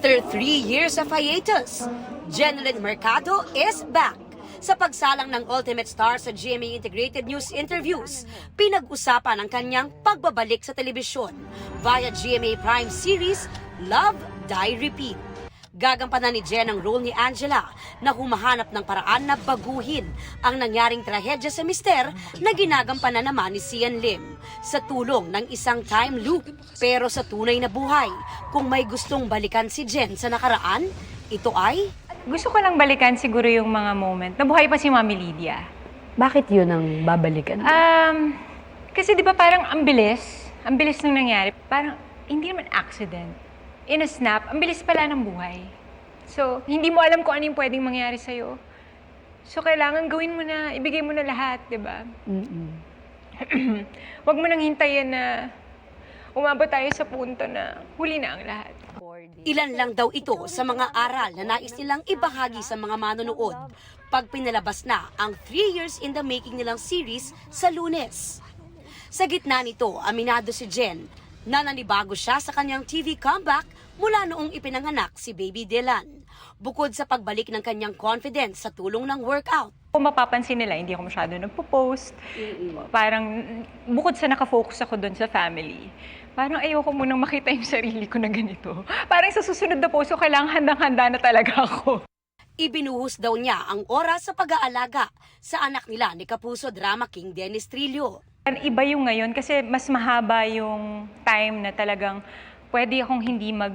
After 3 years of hiatus, Jeneline Mercado is back. Sa pagsalang ng Ultimate Star sa GMA Integrated News Interviews, pinag-usapan ang kanyang pagbabalik sa telebisyon via GMA Prime series Love, Die, Repeat. Gagampanan ni Jen ang role ni Angela na humahanap ng paraan na baguhin ang nangyaring trahedya sa mister na ginagampanan naman ni Sian Lim sa tulong ng isang time loop. Pero sa tunay na buhay, kung may gustong balikan si Jen sa nakaraan, ito ay... Gusto ko lang balikan siguro yung mga moment. Nabuhay pa si Mami Lydia. Bakit yun ang babalikan? Kasi di ba parang ang bilis nung nangyari. Parang hindi naman accident. In a snap, ang bilis pala ng buhay. So, hindi mo alam kung ano yung pwedeng mangyari sa'yo. So, kailangan gawin mo na, ibigay mo na lahat, di ba? Huwag mo nang hintayin na umabot tayo sa punto na huli na ang lahat. Ilan lang daw ito sa mga aral na nais nilang ibahagi sa mga manonood pag pinalabas na ang 3 years in the making nilang series sa Lunes. Sa gitna nito, aminado si Jen na nanibago siya sa kanyang TV comeback mula noong ipinanganak si Baby Dylan. Bukod sa pagbalik ng kanyang confidence sa tulong ng workout. Kung mapapansin nila, hindi ako masyado nagpo-post. Parang bukod sa nakafocus ako doon sa family, parang ayoko munang makita yung sarili ko na ganito. Parang sa susunod na post ko, kailangan handang-handa na talaga ako. Ibinuhos daw niya ang oras sa pag-aalaga sa anak nila ni Kapuso Drama King Dennis Trillo. Iba yung ngayon kasi mas mahaba yung time na talagang pwede akong hindi mag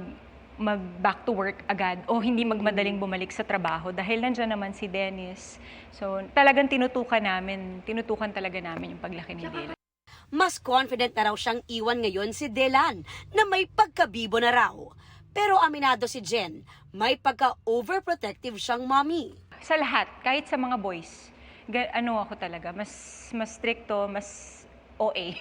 back to work agad o hindi magmadaling bumalik sa trabaho dahil nandiyan naman si Dennis. So talagang tinutukan talaga namin yung paglaki ni Dylan. Mas confident na raw siyang iwan ngayon si Dylan na may pagkabibo na raw. Pero aminado si Jen, may pagka-overprotective siyang mommy. Sa lahat, kahit sa mga boys, ako talaga, mas stricto, mas OA.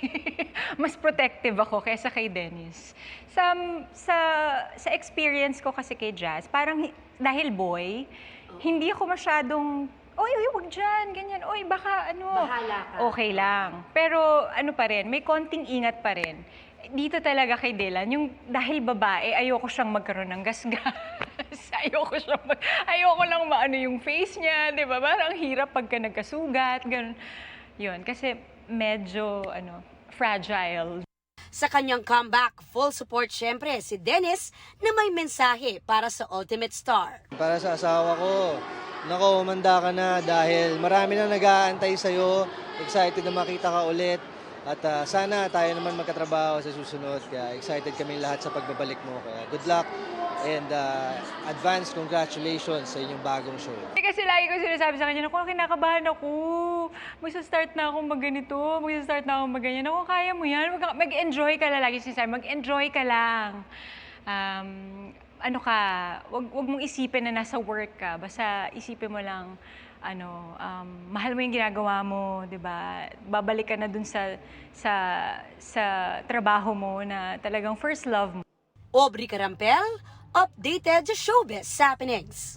Mas protective ako kaysa kay Dennis. Sa experience ko kasi kay Jazz, parang dahil boy, hindi ako masyadong, oy, wag dyan, ganyan, oy, baka Bahala ka. Okay lang. Pero pa rin, may konting ingat pa rin. Dito talaga kay Dylan, yung dahil babae, ayoko siyang magkaroon ng gasgas. ayoko lang maano yung face niya, di ba? Parang hirap pagka nagkasugat, ganun. Yun, kasi medyo fragile. Sa kanyang comeback, full support syempre si Dennis na may mensahe para sa Ultimate Star. Para sa asawa ko, nako, umanda ka na dahil marami na nag-aantay sa'yo. Excited na makita ka ulit. At sana tayo naman magkatrabaho sa susunod. Kaya excited kami lahat sa pagbabalik mo. Kaya good luck and advance congratulations sa inyong bagong show. Kasi lagi ko sinasabi sa kanya, naku, kinakabahan ako. Magsa-start na akong mag-ganito, magsa-start na akong mag-ganyan. Naku, kaya mo yan. Mag-enjoy ka lang. Lagi sinasabi, mag-enjoy ka lang. Wag mong isipin na nasa work ka. Basta isipin mo lang, mahal mo yung ginagawa mo, 'di ba? Babalik ka na dun sa trabaho mo na talagang first love mo. Aubrey Carampel, updated showbiz happenings.